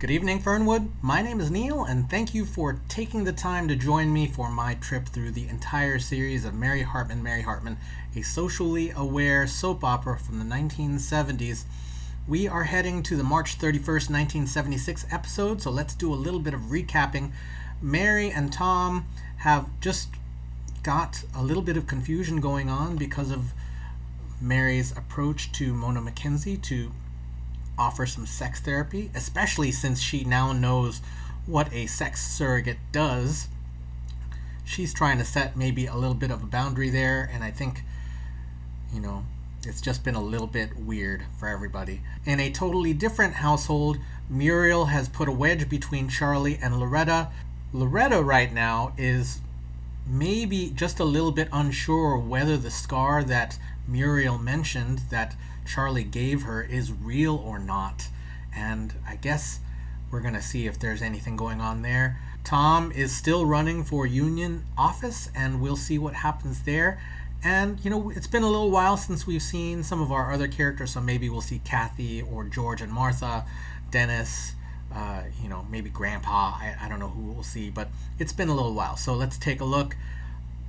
Good evening, Fernwood. My name is Neil, and thank you for taking the time to join me for my trip through the entire series of Mary Hartman, a socially aware soap opera from the 1970s. We are heading to the March 31st, 1976 episode, so let's do a little bit of recapping. Mary and Tom have just got a little bit of confusion going on because of Mary's approach to Mona McKenzie to offer some sex therapy, especially since she now knows what a sex surrogate does. She's trying to set maybe a little bit of a boundary there, and I think, it's just been a little bit weird for everybody. In a totally different household, Muriel has put a wedge between Charlie and Loretta. Loretta right now is maybe just a little bit unsure whether the scar that Muriel mentioned that Charlie gave her is real or not. And I guess we're going to see if there's anything going on there. Tom is still running for union office, and we'll see what happens there. And, it's been a little while since we've seen some of our other characters, so maybe we'll see Kathy or George and Martha, Dennis, maybe Grandpa. I don't know who we'll see, but it's been a little while. So let's take a look.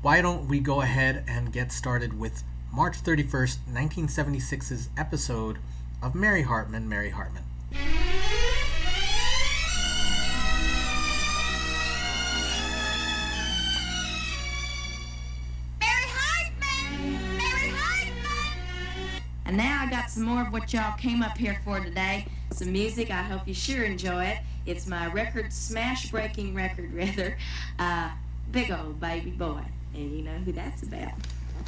Why don't we go ahead and get started with March 31st, 1976's episode of Mary Hartman, Mary Hartman. And now I got some more of what y'all came up here for today. Some music. I hope you sure enjoy it. It's my smash-breaking record, Big Old Baby Boy. And you know who that's about.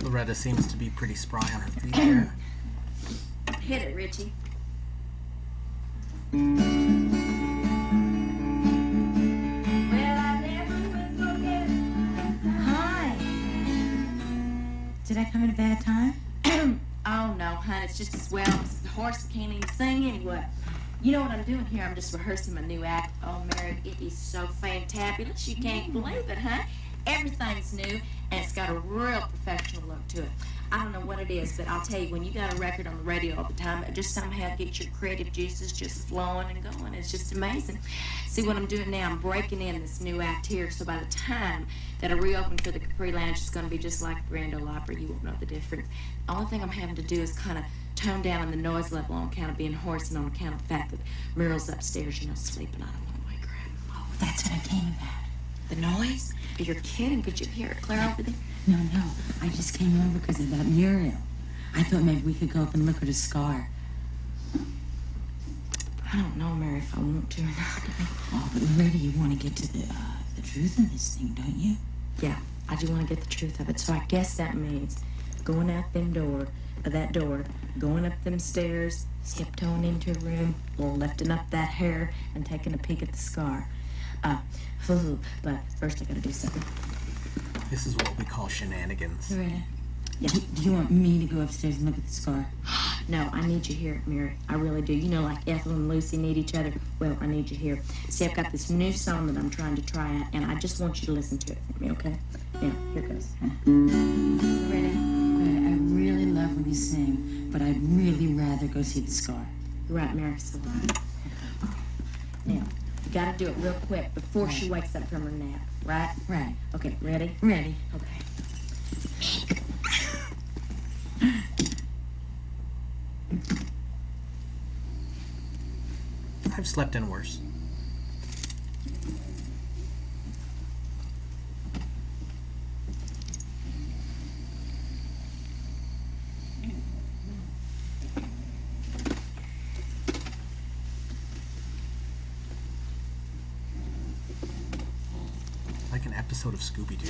Loretta seems to be pretty spry on her feet there. Hit it, Richie. Well, I never will forget. Hi. Did I come at a bad time? Oh, no, hon, it's just as well. The horse can't even sing anyway. You know what I'm doing here? I'm just rehearsing my new act. Oh, Mary, it is so fantabulous. You can't believe it, huh? Everything's new, and it's got a real professional look to it. I don't know what it is, but I'll tell you, when you got a record on the radio all the time, it just somehow gets your creative juices just flowing and going. It's just amazing. See what I'm doing now? I'm breaking in this new act here, so by the time that I reopen for the Capri Lounge, it's going to be just like the Grand Ole Opry. You won't know the difference. The only thing I'm having to do is kind of tone down on the noise level on account of being hoarse and on account of the fact that Muriel's upstairs, sleeping. I don't want to wake her up. Oh, that's what I came about. The noise? You're kidding. Could you hear it clear over there? No. I just came over because of that Muriel. I thought maybe we could go up and look at her scar. I don't know, Mary, if I want to or not. Oh, but Loretta, you want to get to the truth of this thing, don't you? Yeah, I do want to get the truth of it. So I guess that means going out that door, going up them stairs, tiptoeing into a room, or lifting up that hair and taking a peek at the scar. But first I gotta do something. This is what we call shenanigans. Loretta, Yeah. do you want me to go upstairs and look at the scar? No, I need you here, Mary. I really do. Like Ethel and Lucy need each other. Well, I need you here. See, I've got this new song that I'm trying to try out, and I just want you to listen to it for me, okay? Now, here goes. Loretta, I really love when you sing, but I'd really rather go see the scar. You're right, Mary. So, now, you gotta do it real quick before she wakes up from her nap, right? Right. Okay, ready? Ready. Okay. I've slept in worse. Like an episode of Scooby-Doo.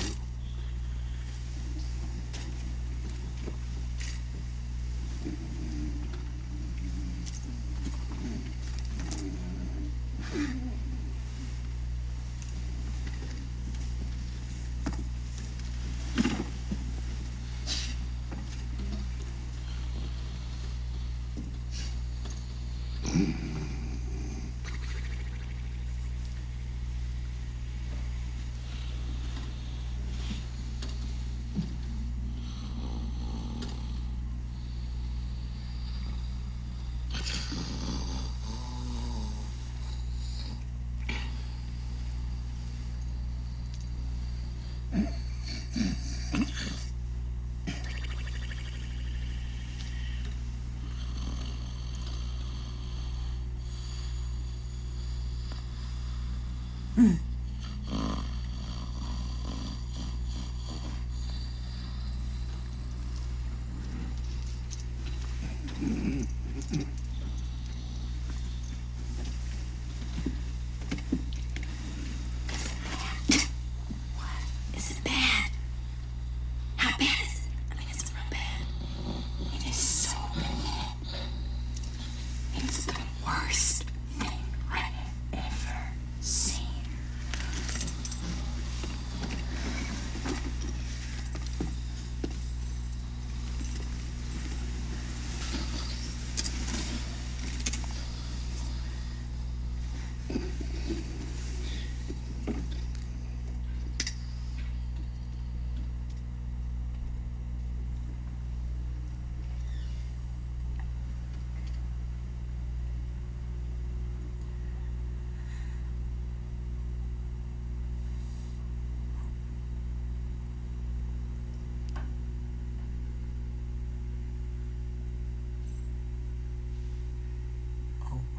Is it bad? How bad is it? I mean, it's real bad. It is so bad. It's the worst thing I have ever seen.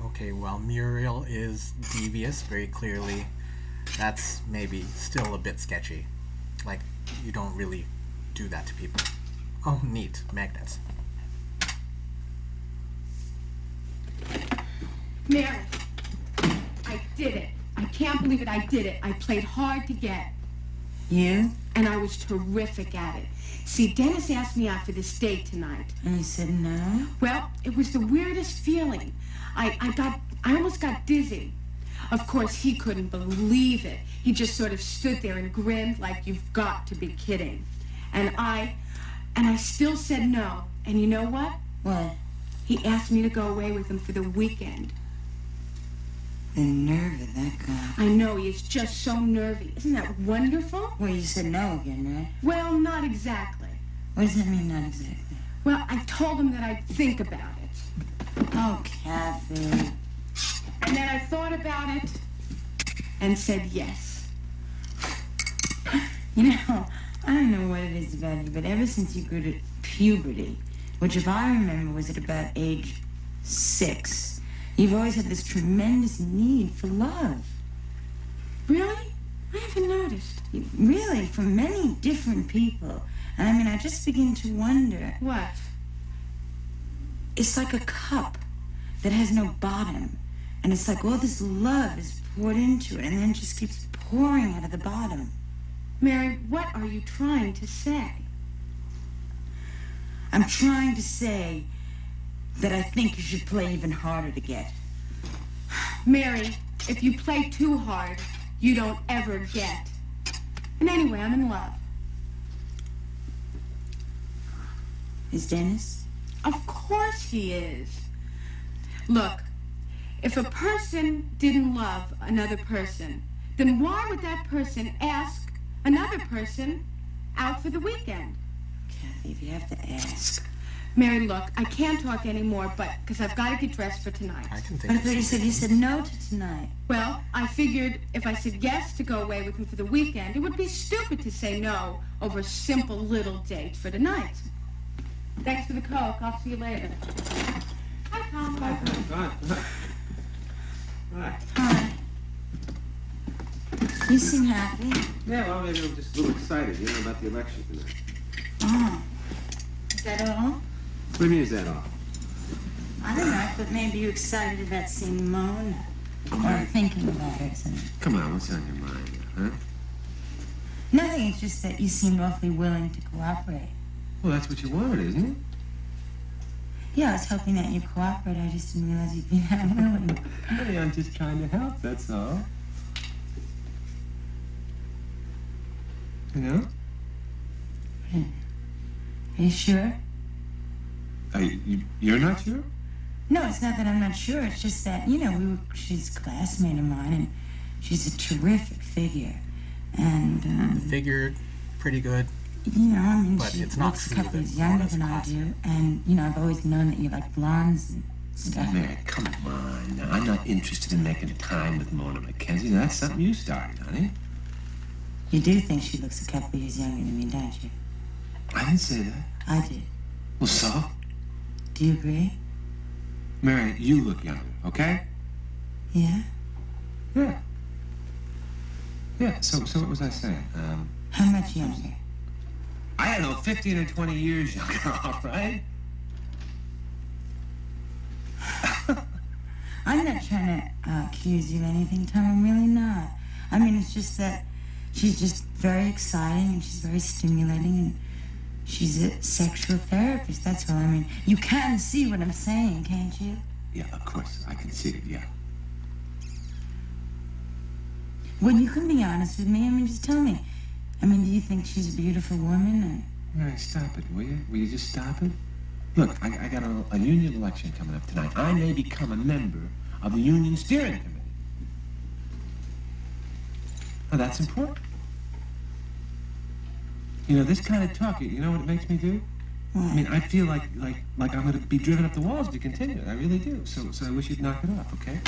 Okay, well, Muriel is devious, very clearly. That's maybe still a bit sketchy. Like, you don't really do that to people. Oh, neat. Magnets. Mary, I did it. I can't believe it. I did it. I played hard to get. You? And I was terrific at it. See, Dennis asked me out for this date tonight. And you said no? Well, it was the weirdest feeling. I almost got dizzy. Of course, he couldn't believe it. He just sort of stood there and grinned like, you've got to be kidding. And I still said no. And you know what? What? He asked me to go away with him for the weekend. The nerve of that guy. I know, he is just so nervy. Isn't that wonderful? Well, you said no again, right? Well, not exactly. What does that mean, not exactly? Well, I told him that I'd think about it. Oh, Kathy. And then I thought about it and said yes. You know, I don't know what it is about you, but ever since you grew to puberty, which if I remember was at about age 6, you've always had this tremendous need for love. Really? I haven't noticed. Really, from many different people. And I mean, I just begin to wonder. What? It's like a cup that has no bottom. And it's like all this love is poured into it and then just keeps pouring out of the bottom. Mary, what are you trying to say? I'm trying to say that I think you should play even harder to get. Mary, if you play too hard, you don't ever get. And anyway, I'm in love. Is Dennis? Of course he is. Look, if a person didn't love another person, then why would that person ask another person out for the weekend? Kathy, if you have to ask. Mary, look, I can't talk anymore, but because I've got to get dressed for tonight. I can But think I of thought you said no to tonight. Well, I figured if I said yes to go away with him for the weekend, it would be stupid to say no over a simple little date for tonight. Thanks for the Coke. I'll see you later. Hi, Tom. Bye. Hi. Hi. You seem happy. Yeah, well, maybe I'm just a little excited, about the election tonight. Oh. Is that all? What do you mean, is that all? I don't know, but maybe you're excited about seeing Mona. Or thinking about her, isn't it? Come on, what's on your mind, huh? Nothing, it's just that you seemed awfully willing to cooperate. Well, that's what you wanted, isn't it? Yeah, I was hoping that you'd cooperate. I just didn't realize you'd be that willing. Hey, I'm just trying to help, that's all. You know? Are you sure? You're not sure? No, it's not that I'm not sure. It's just that, she's a classmate of mine, and she's a terrific figure. And, Figured pretty good. But But she it's not looks a true couple that years younger Mona's than I classmate. do. And, I've always known that you like blondes and stuff. Mary, come on. Now, I'm not interested in making time with Mona Mackenzie. Now, that's something you started, honey. You do think she looks a couple years younger than me, don't you? I didn't say that. I do. Well, so? Do you agree? Mary, you look younger, okay? Yeah? Yeah. Yeah, so what was I saying? How much younger? I don't know, 15 or 20 years younger, all right? I'm not trying to accuse you of anything, Tom. I'm really not. I mean, it's just that she's just very exciting and she's very stimulating and she's a sexual therapist. That's all. I mean, you can see what I'm saying, can't you? Yeah, of course, I can see it, yeah. Well, you can be honest with me. I mean, just tell me. I mean, do you think she's a beautiful woman? Mary, stop it, will you? Will you just stop it? Look, I got a union election coming up tonight. I may become a member of the union steering committee. Now, that's important. You know, this kind of talk, you know what it makes me do? I mean, I feel like I'm going to be driven up the walls if you continue. I really do. So I wish you'd knock it off, okay?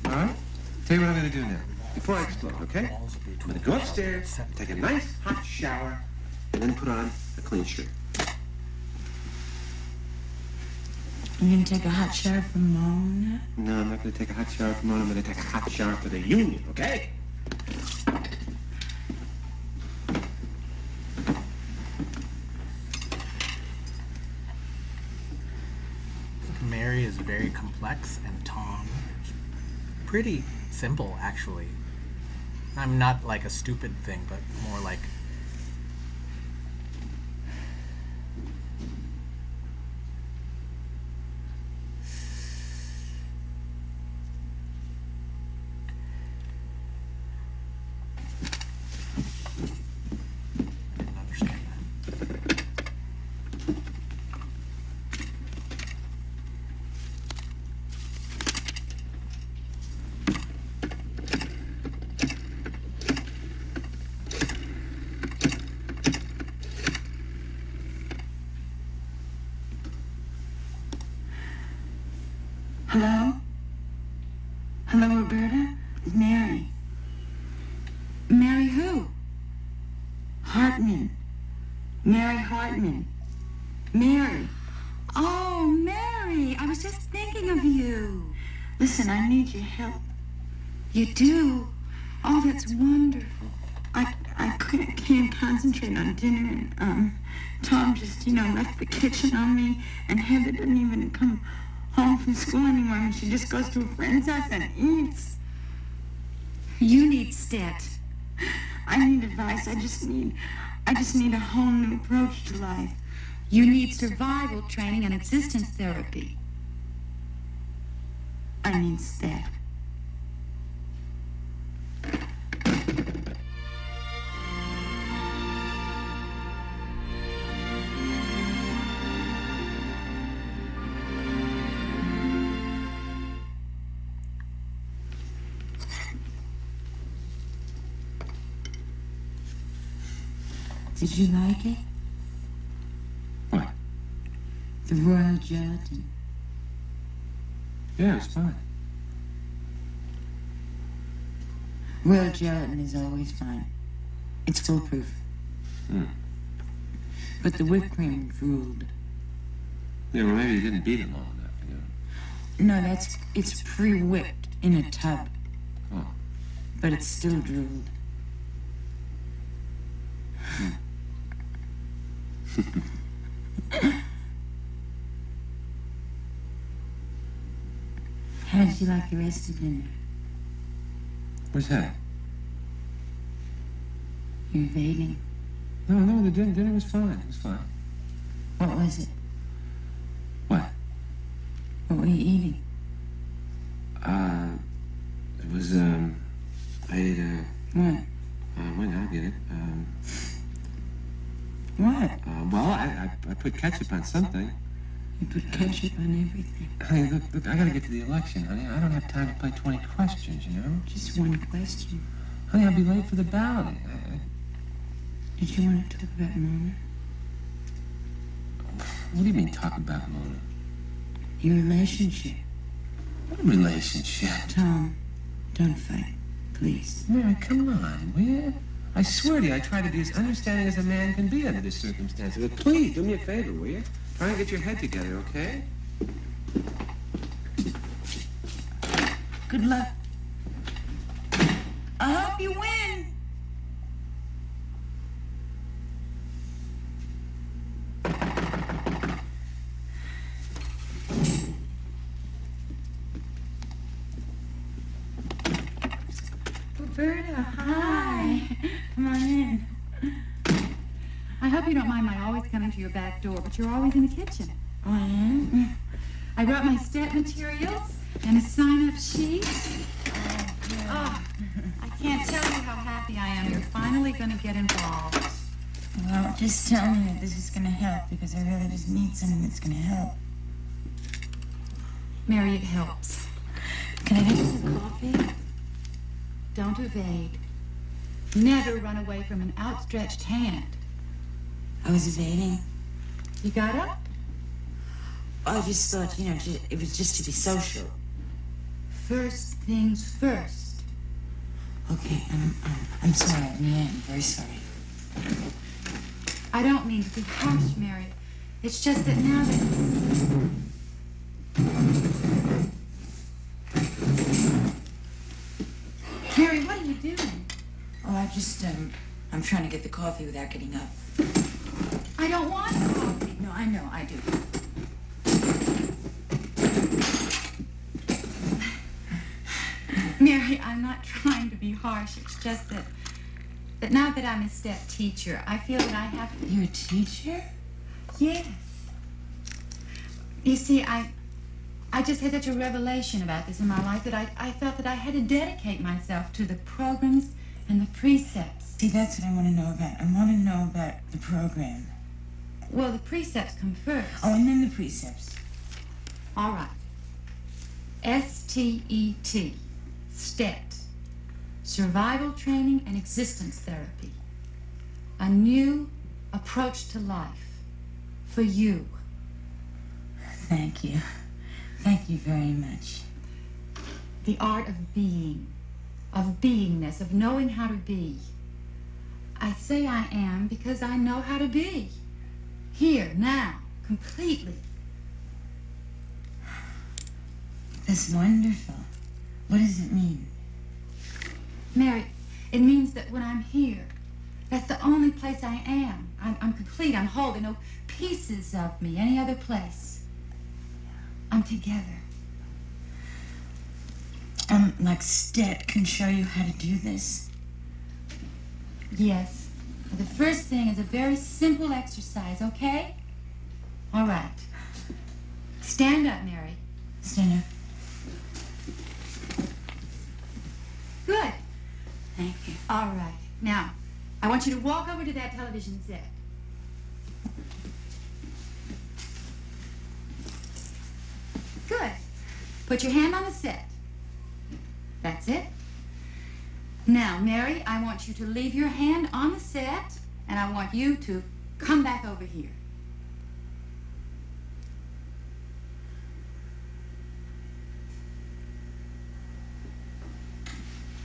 All right? Tell you what I'm going to do now. Before I explode, okay? I'm going to go upstairs, take a nice hot shower, and then put on a clean shirt. You're going to take a hot shower for Mona? No, I'm not going to take a hot shower for Mona. I'm going to take a hot shower for the union, okay? Mary is very complex, and Tom is pretty simple, actually. I'm not like a stupid thing, but more like didn't understand that. Hello? Hello, Roberta? It's Mary. Mary who? Hartman. Mary Hartman. Mary. Oh, Mary, I was just thinking of you. Listen, I need your help. You do? Oh, that's wonderful. Can't concentrate on dinner, and Tom just, left the kitchen on me, and Heather didn't even come home from school anymore. I mean, she just goes to a friend's house and eats. You need stat. I need advice. I just need a whole new approach to life. You need survival training and existence therapy. I need stat. Did you like it? What? The royal gelatin. Yeah, it's fine. Royal gelatin is always fine. It's foolproof. But the whipped cream ruled. Yeah, well, maybe you didn't beat it long enough, No, it's pre-whipped in a tub. Oh. But it's still drooled. How did you like the rest of dinner? What's that? You're evading. No, the dinner was fine. It was fine. What was it? What? What were you eating? It was, I ate, What? wait, I'll get it. What? Well, I put ketchup on something. You put ketchup on everything. Honey, look, I gotta get to the election, honey. I don't have time to play 20 questions, you know? Just one question. Honey, I'll be late for the ballot. Did you want to talk about Mona? What do you mean, talk about Mona? Your relationship. What relationship? Tom, don't fight, please. Mary, come on, will you? I swear to you, I try to be as understanding as a man can be under this circumstances. But please, do me a favor, will you? Try and get your head together, okay? Good luck. I hope you win. Berta, hi. Come on in. I hope you don't mind my always coming to your back door, but you're always in the kitchen. Oh, I am? I brought my step materials and a sign-up sheet. Oh, I can't tell you how happy I am. You're finally going to get involved. Well, just tell me that this is going to help, because I really just need something that's going to help. Mary, it helps. Can I get you some coffee? Don't evade. Never run away from an outstretched hand. I was evading. You got up? I just thought, it was just to be social. First things first. Okay, I'm sorry. I'm very sorry. I don't mean to be harsh, Mary. It's just that now that... Mary, what are you doing? Oh, I'm trying to get the coffee without getting up. I don't want coffee. No, I know, I do. Mary, I'm not trying to be harsh. It's just that now that I'm a step teacher, I feel that I have to... You're a teacher? Yes. You see, I just had such a revelation about this in my life that I felt that I had to dedicate myself to the programs and the precepts. See, that's what I want to know about. I want to know about the program. Well, the precepts come first. Oh, and then the precepts. All right. STET. STET. Survival Training and Existence Therapy. A new approach to life. For you. Thank you. Thank you very much. The art of being. Of beingness. Of knowing how to be. I say I am because I know how to be. Here, now, completely. That's wonderful. What does it mean? Mary, it means that when I'm here, that's the only place I am. I'm complete, I'm whole. There are no pieces of me any other place. I'm together. Like STET can show you how to do this? Yes. The first thing is a very simple exercise, okay? All right. Stand up, Mary. Stand up. Good. Thank you. All right. Now, I want you to walk over to that television set. Good. Put your hand on the set. That's it. Now, Mary, I want you to leave your hand on the set, and I want you to come back over here.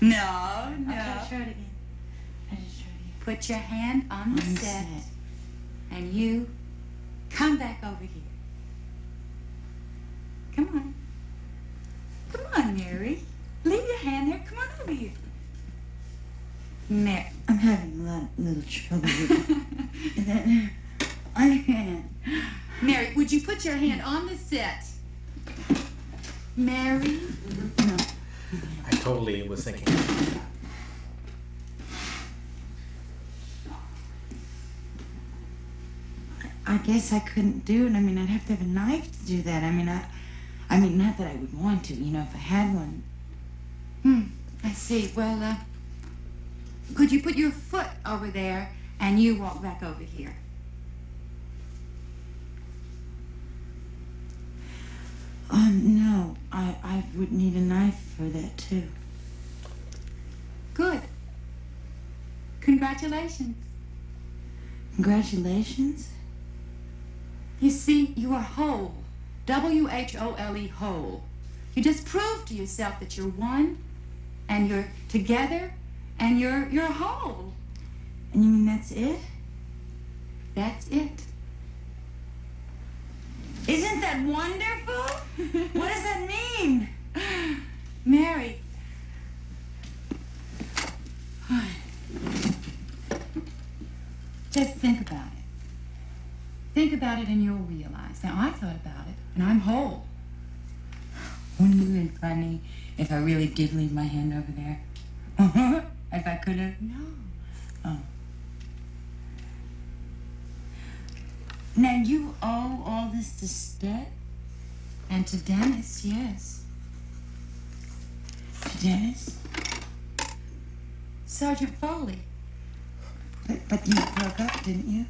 No. Okay, try it again. I just try it again. Put your hand on the set, and you come back over here. Come on. Come on, Mary. Leave your hand there. Come on over here. Mary. I'm having a little trouble with it. I can't. Mary, would you put your hand on the set? Mary? No. I totally was thinking about that. I guess I couldn't do it. I mean, I'd have to have a knife to do that. I mean, not that I would want to, if I had one. I see. Well, could you put your foot over there and you walk back over here? No. I would need a knife for that, too. Good. Congratulations. Congratulations? You see, you are whole. W-H-O-L-E, whole. You just proved to yourself that you're one, and you're together, and you're whole. And you mean that's it? That's it. Isn't that wonderful? What does that mean? Mary. Just think about it. Think about it and you'll realize. Now, I thought about it, and I'm whole. Wouldn't it have been funny if I really did leave my hand over there? If I could have? No. Oh. Now, you owe all this to Stet? And to Dennis, yes. To Dennis? Sergeant Foley. But you broke up, didn't you?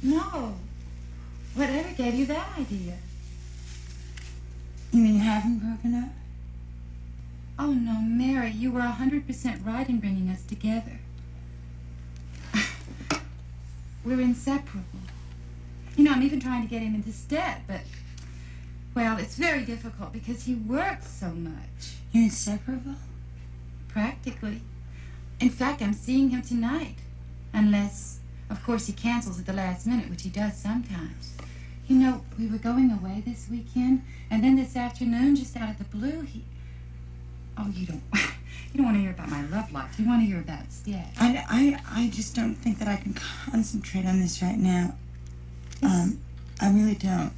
No. Whatever gave you that idea? You mean you haven't broken up? Oh, no, Mary, you were 100% right in bringing us together. We're inseparable. You know, I'm even trying to get him into Stet, but, well, it's very difficult because he works so much. You're inseparable? Practically. In fact, I'm seeing him tonight. Unless, of course, he cancels at the last minute, which he does sometimes. You know, we were going away this weekend, and then this afternoon, just out of the blue, he... Oh, you don't... You don't want to hear about my love life. You want to hear about Stet. I just don't think that I can concentrate on this right now. I really don't.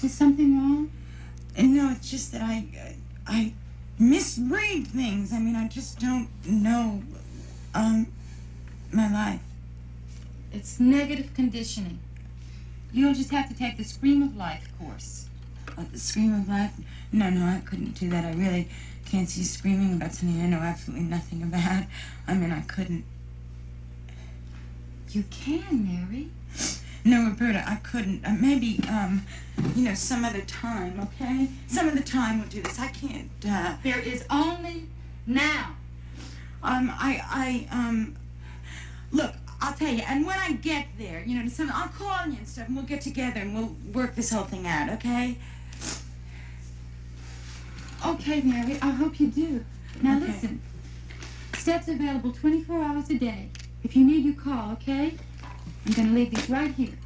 Is something wrong? No, it's just that I misread things. I mean, I just don't know, my life. It's negative conditioning. You'll just have to take the Scream of Life course. The Scream of Life? No, I couldn't do that. I really can't see screaming about something I know absolutely nothing about. I mean, I couldn't. You can, Mary. No, Roberta, I couldn't. Maybe, some other time, okay? Some other time we'll do this. I can't, There is only now. Look, I'll tell you, and when I get there, I'll call you and stuff, and we'll get together and we'll work this whole thing out, okay? Okay, Mary, I hope you do. Now Okay. listen, Stet's available 24 hours a day. If you need, you call, okay? I'm gonna leave these right here.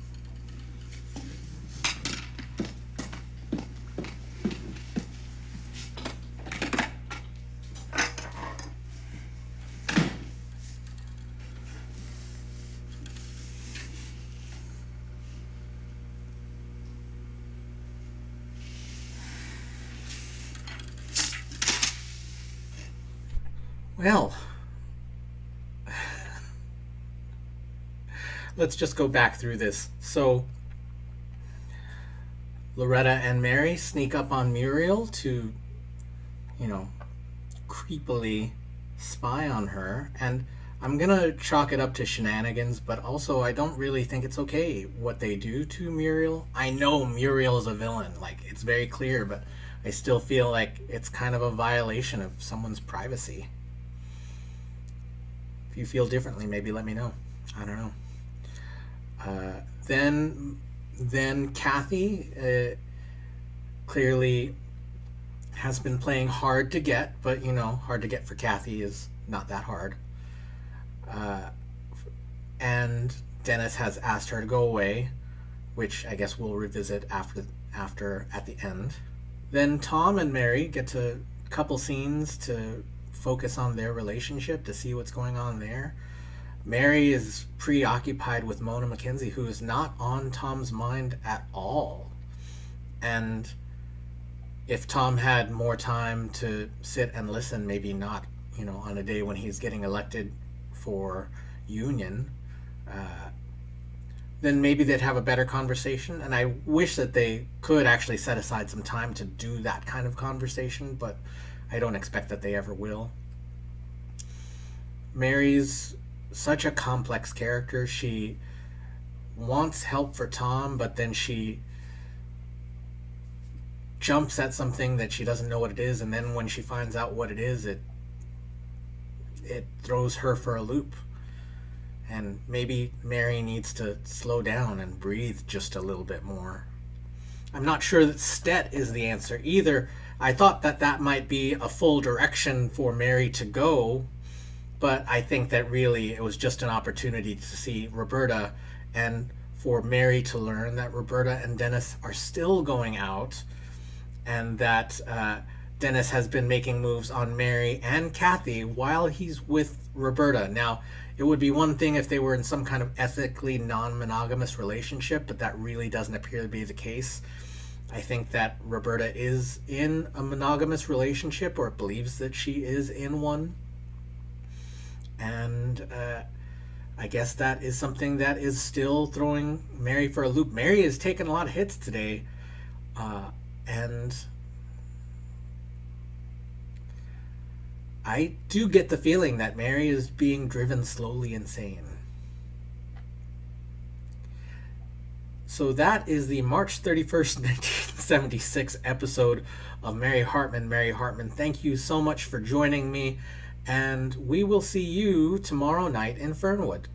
Well, let's just go back through this. So, Loretta and Mary sneak up on Muriel to, creepily spy on her. And I'm gonna chalk it up to shenanigans, but also I don't really think it's okay what they do to Muriel. I know Muriel is a villain, like, it's very clear, but I still feel like it's kind of a violation of someone's privacy. If you feel differently, maybe let me know. I don't know. Then Kathy clearly has been playing hard to get, but hard to get for Kathy is not that hard. And Dennis has asked her to go away, which I guess we'll revisit after at the end. Then Tom and Mary get to couple scenes to focus on their relationship, to see what's going on there. Mary is preoccupied with Mona McKenzie, who is not on Tom's mind at all. And if Tom had more time to sit and listen, maybe not, on a day when he's getting elected for union, then maybe they'd have a better conversation. And I wish that they could actually set aside some time to do that kind of conversation, but I don't expect that they ever will. Mary's such a complex character. She wants help for Tom, but then she jumps at something that she doesn't know what it is, and then when she finds out what it is, it throws her for a loop. And maybe Mary needs to slow down and breathe just a little bit more. I'm not sure that Stet is the answer either. I thought that might be a full direction for Mary to go, but I think that really it was just an opportunity to see Roberta, and for Mary to learn that Roberta and Dennis are still going out, and that Dennis has been making moves on Mary and Kathy while he's with Roberta. Now, it would be one thing if they were in some kind of ethically non-monogamous relationship, but that really doesn't appear to be the case. I think that Roberta is in a monogamous relationship, or believes that she is in one. And I guess that is something that is still throwing Mary for a loop. Mary has taken a lot of hits today, and I do get the feeling that Mary is being driven slowly insane. So that is the March 31st, 1976 episode of Mary Hartman, Mary Hartman. Thank you so much for joining me, and we will see you tomorrow night in Fernwood.